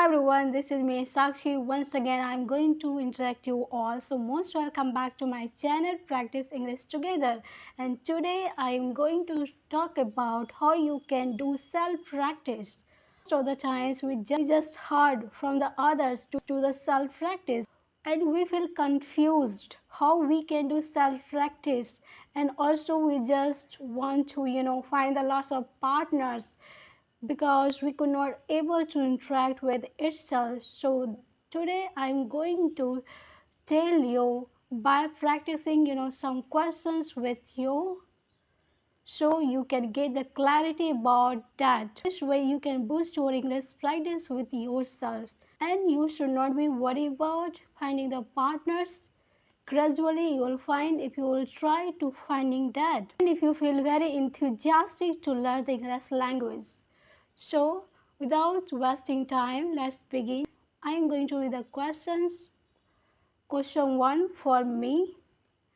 everyone, this is me Sakshi. Once again, I'm going to interact you all. So most welcome back to my channel Practice English Together. And today I'm going to talk about how you can do self-practice. Most of the times we just heard from the others to do the self-practice and we feel confused how we can do self-practice, and also we just want to find the lots of partners because we could not able to interact with itself. So today I'm going to tell you by practicing some questions with you, so you can get the clarity about that. This way you can boost your English practice with yourself, and you should not be worried about finding the partners. Gradually you will find if you will try to finding that, and if you feel very enthusiastic to learn the English language. So without wasting time, let's begin. I am going to read the questions. Question 1 for me.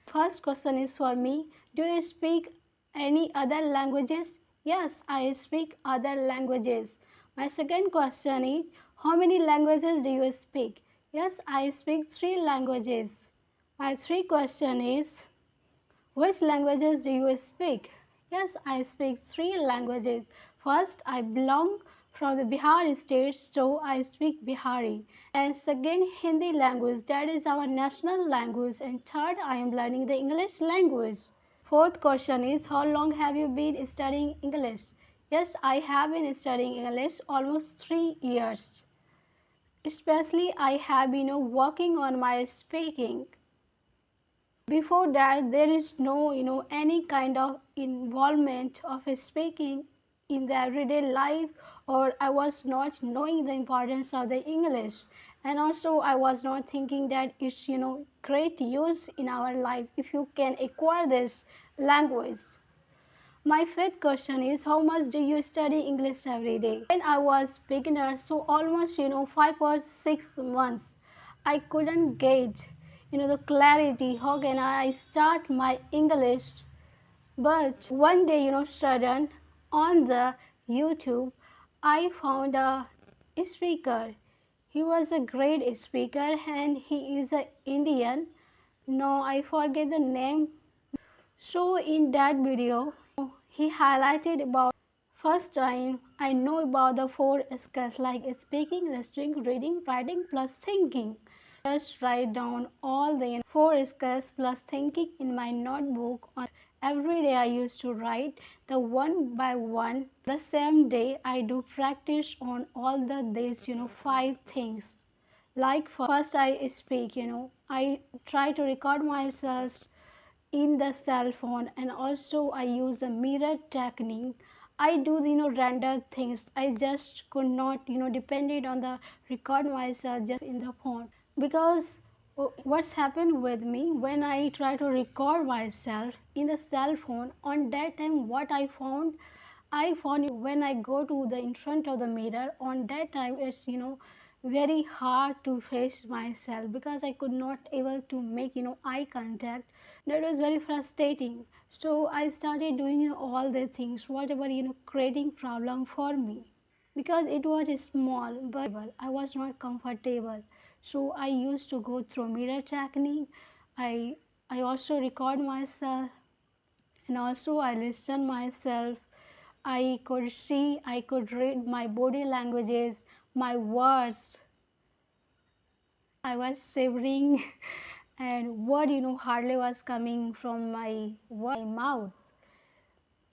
First question is for me. Do you speak any other languages? Yes, I speak other languages. My second question is, how many languages do you speak? Yes, I speak 3 languages. My third question is, which languages do you speak? Yes, I speak 3 languages. First, I belong from the Bihar state, so I speak Bihari. And second, Hindi language, that is our national language. And third, I am learning the English language. Fourth question is, how long have you been studying English? Yes, I have been studying English almost 3 years. Especially, I have been working on my speaking. Before that, there is no any kind of involvement of speaking in the everyday life, or I was not knowing the importance of the English, and also I was not thinking that it's great use in our life if you can acquire this language. My fifth question is, how much do you study English every day? When I was beginner, so almost 5 or 6 months, I couldn't get the clarity. How can I start my English? But one day, sudden on the YouTube, I found a speaker. He was a great speaker, and he is an Indian. No, I forget the name. So in that video, he highlighted about first time I know about the 4 skills like speaking, listening, reading, writing plus thinking. Just write down all the 4 skills plus thinking in my notebook. Every day I used to write the one by one. The same day I do practice on all the days 5 things. Like first I speak, I try to record myself in the cell phone, and also I use the mirror technique. I do random things. I just could not depended on the record myself just in the phone, because what's happened with me when I try to record myself in the cell phone on that time, what I found when I go to the in front of the mirror on that time, it's very hard to face myself because I could not able to make eye contact. That was very frustrating. So I started doing all the things whatever creating problem for me, because it was small but I was not comfortable. So I used to go through mirror technique. I also record myself, and also I listen myself. I could see, I could read my body languages, my words. I was shivering and word hardly was coming from my mouth.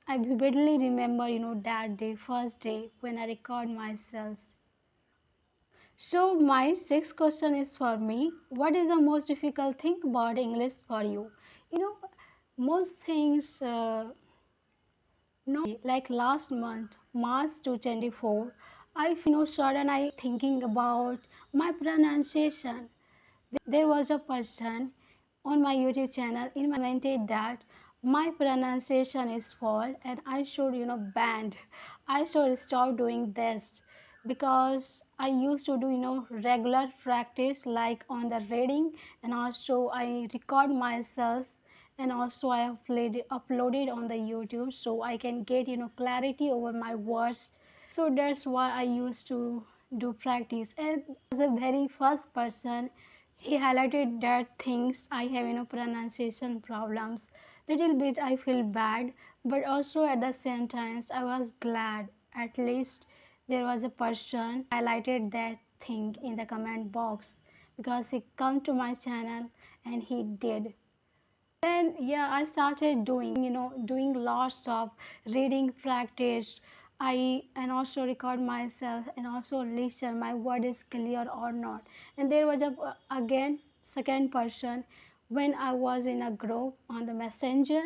I vividly remember that day, first day when I record myself. So my sixth question is for me. What is the most difficult thing about English for you? Most things. No, like last month, March 2024, I feel sudden I thinking about my pronunciation. There was a person on my YouTube channel commented that my pronunciation is fault and I should banned. I should stop doing this, because I used to do regular practice like on the reading, and also I record myself, and also I have uploaded on the YouTube so I can get clarity over my words. So that's why I used to do practice. And as a very first person, he highlighted that things I have, pronunciation problems. Little bit I feel bad, but also at the same times I was glad at least there was a person highlighted that thing in the comment box, because he come to my channel and he did. Then yeah, I started doing lots of reading practice. I and also record myself and also listen my word is clear or not. And there was a again second person when I was in a group on the messenger.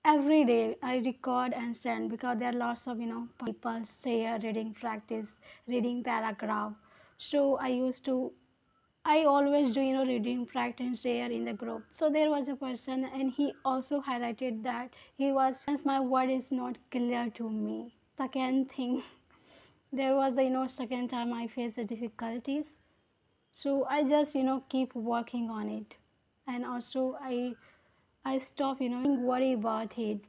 Every day I record and send, because there are lots of people share reading practice, reading paragraph. So I always do reading practice there in the group. So there was a person and he also highlighted that he was my word is not clear to me. Second thing, there was the second time I faced the difficulties. So I just keep working on it, and also I stop worry about it.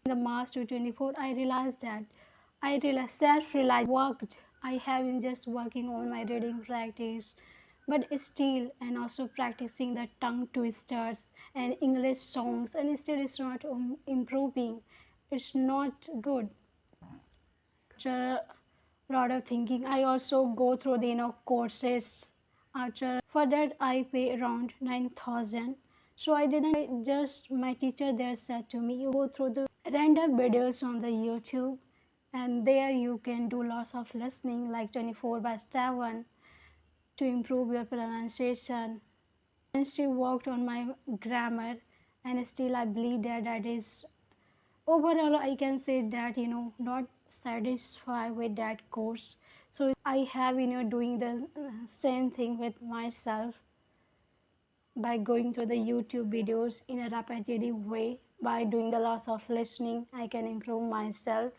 In the March 2024, I realized that I realized self-realized worked. I have been just working on my reading practice, but still, and also practicing the tongue twisters and English songs, and still it's not improving. It's not good. After a lot of thinking, I also go through the courses. After for that, I pay around 9,000. So I didn't just my teacher there said to me, you go through the random videos on the YouTube, and there you can do lots of listening like 24/7 to improve your pronunciation. And she worked on my grammar, and still I believe that that is overall I can say that not satisfied with that course. So I have doing the same thing with myself by going to the YouTube videos in a repetitive way. By doing the lots of listening, I can improve myself,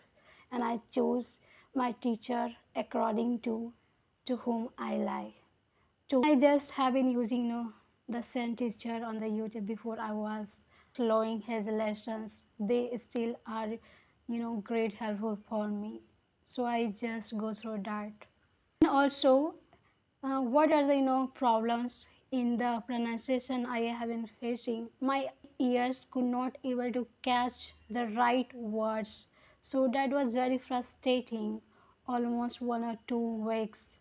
and I choose my teacher according to whom I like. I just have been using the same teacher on the YouTube before. I was following his lessons. They still are great helpful for me. So I just go through that. And also, what are the problems in the pronunciation I have been facing? My ears could not able to catch the right words, so that was very frustrating, almost 1 or 2 weeks,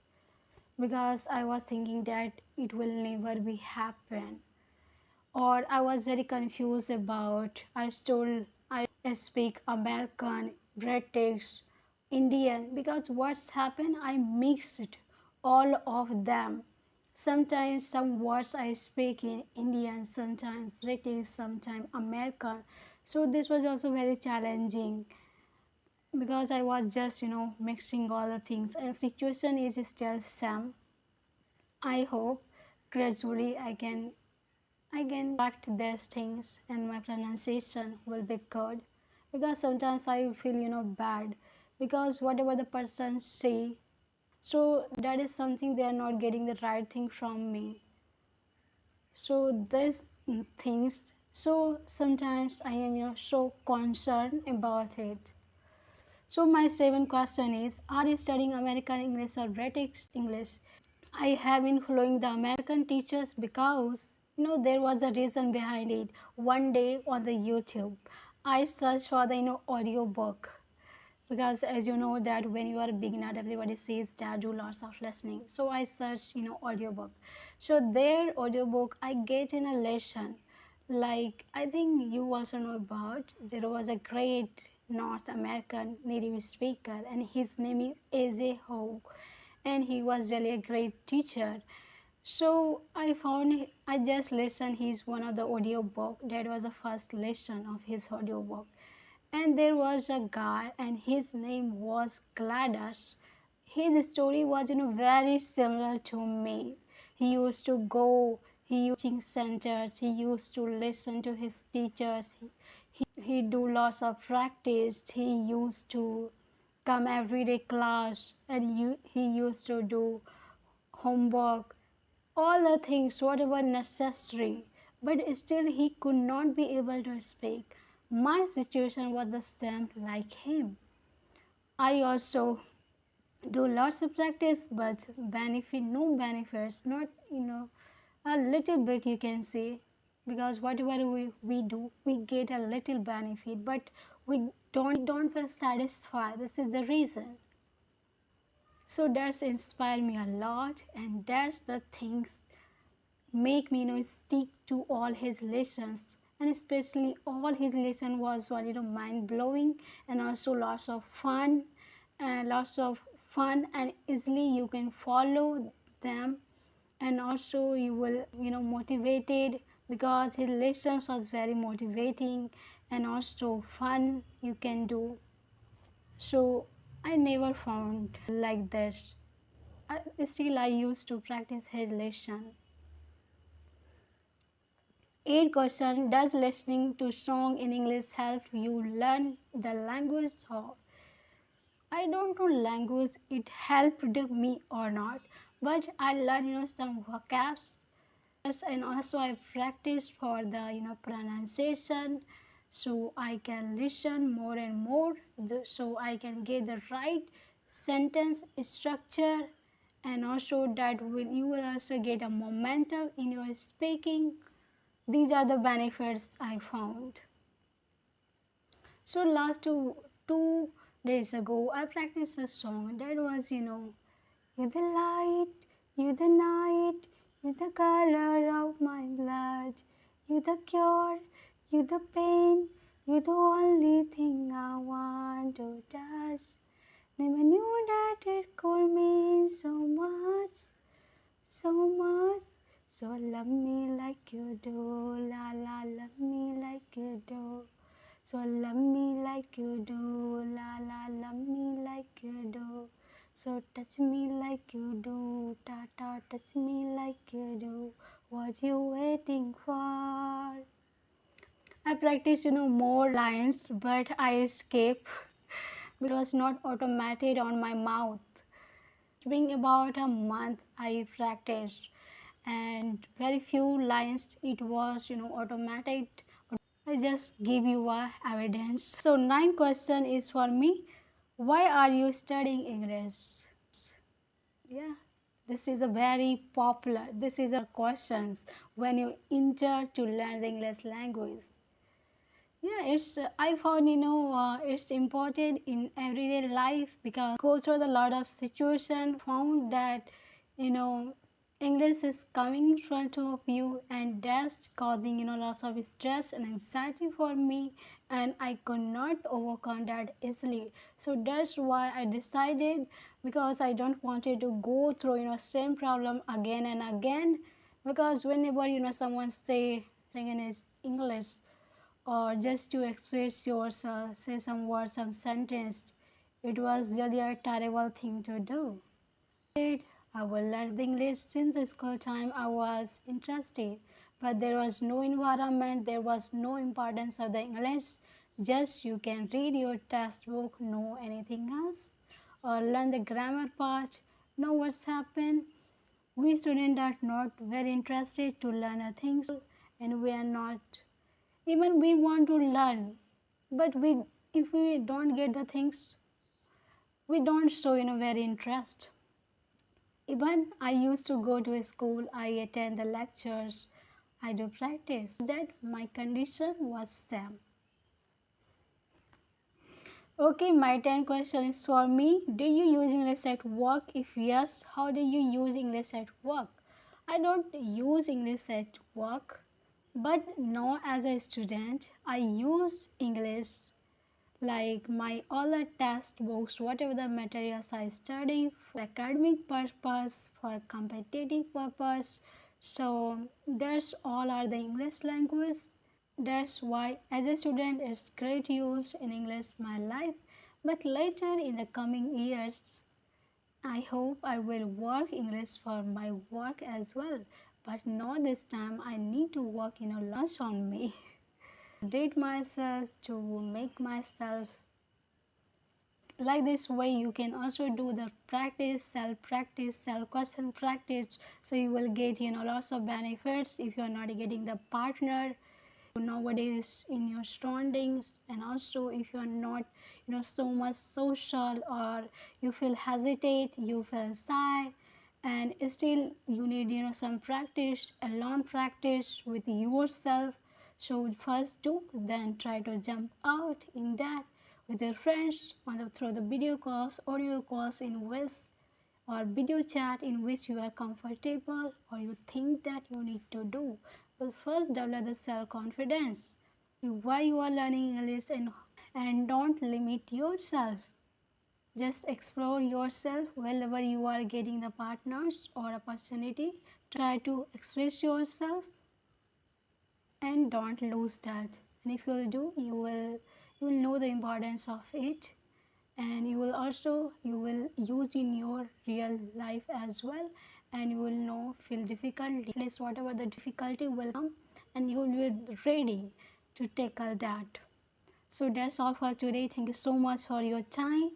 because I was thinking that it will never be happen, or I was very confused about. I told I speak American, British, Indian, because what's happened? I mixed all of them. Sometimes some words I speak in Indian, sometimes British, sometimes American. So this was also very challenging, because I was just mixing all the things, and situation is still same. I hope gradually I can correct these things and my pronunciation will be good, because sometimes I feel bad, because whatever the person say, so that is something they are not getting the right thing from me. So these things, so sometimes I am so concerned about it. So my second question is, are you studying American English or British English? I have been following the American teachers because there was a reason behind it. One day on the YouTube, I searched for the audio book, because as you know that when you are a beginner, everybody says that do lots of listening. So I searched audio book. So their audio book I get in a lesson, like I think you also know about. There was a great North American native speaker, and his name is AJ Howe, and he was really a great teacher. So I just listened his one of the audio book. That was the first lesson of his audio book. And there was a guy, and his name was Gladys. His story was very similar to me. He used to go, he used teaching centers, he used to listen to his teachers, he do lots of practice, he used to come everyday class, and he used to do homework, all the things whatever necessary, but still he could not be able to speak. My situation was the same like him. I also do lots of practice but benefit no benefits, not a little bit you can say, because whatever we do we get a little benefit but we don't feel satisfied. This is the reason. So that's inspired me a lot, and that's the things make me stick to all his lessons. And especially all his lesson was one mind blowing, and also lots of fun, and lots of fun, and easily you can follow them, and also you will motivated, because his lessons was very motivating and also fun you can do. So I never found like this. Still I used to practice his lesson. Eighth question: does listening to song in English help you learn the language? How? I don't know language it helped me or not, but I learned some vocabs. Yes, and also I practice for the pronunciation, so I can listen more and more, so I can get the right sentence structure, and also that you will also get a momentum in your speaking. These are the benefits I found. So last two days ago I practiced a song that was you're the light, you're the night, you're the color of my blood, you're the cure, you're the pain, you're the only thing I want to touch. Never knew that it could mean so much, so much. So love me like you do, la la, love me like you do. So love me like you do, la la, love me like you do. So touch me like you do, ta ta, touch me like you do. What you waiting for? I practice, more lines, but I escape because it was not automated on my mouth. Being about a month, I practiced, and very few lines it was, automatic. I just give you a evidence. So ninth question is for me. Why are you studying English? Yeah, this is a very popular. This is a questions when you enter to learn the English language. Yeah, it's I found it's important in everyday life, because go through a lot of situation, found that you know English is coming in front of you, and that's causing lots of stress and anxiety for me, and I could not overcome that easily. So that's why I decided, because I don't wanted to go through same problem again and again, because whenever someone say saying in English, or just to express yourself, say some words, some sentence, it was really a terrible thing to do. I will learn English since the school time. I was interested, but there was no environment, there was no importance of the English. Just you can read your textbook, no anything else, or learn the grammar part, know what's happened. We students are not very interested to learn a things, and we are not even we want to learn, but we if we don't get the things, we don't show very interest. Even I used to go to a school, I attend the lectures, I do practice, that my condition was same. Okay, my 10 question is for me. Do you use English at work? If yes, how do you use English at work? I don't use English at work, but now as a student I use English, like my all the textbooks, whatever the materials I study for academic purpose, for competitive purpose. So that's all are the English language. That's why as a student it's great use in English my life. But later in the coming years, I hope I will work English for my work as well. But not this time I need to work lots on me. Date myself to make myself like this way. You can also do the practice self question practice, so you will get lots of benefits if you are not getting the partner. nowadays in your surroundings, and also if you're not so much social, or you feel hesitate, you feel shy, and still you need some practice, alone practice with yourself. So first do, then try to jump out in that with your friends on through the video calls, audio calls, in which or video chat in which you are comfortable or you think that you need to do. But first develop the self-confidence. Why you are learning English, and don't limit yourself. Just explore yourself wherever you are getting the partners or opportunity. Try to express yourself and don't lose that. And if you will do, you will know the importance of it, and you will use in your real life as well, and you will know feel difficulty, at least whatever the difficulty will come, and you will be ready to tackle that. So that's all for today. Thank you so much for your time,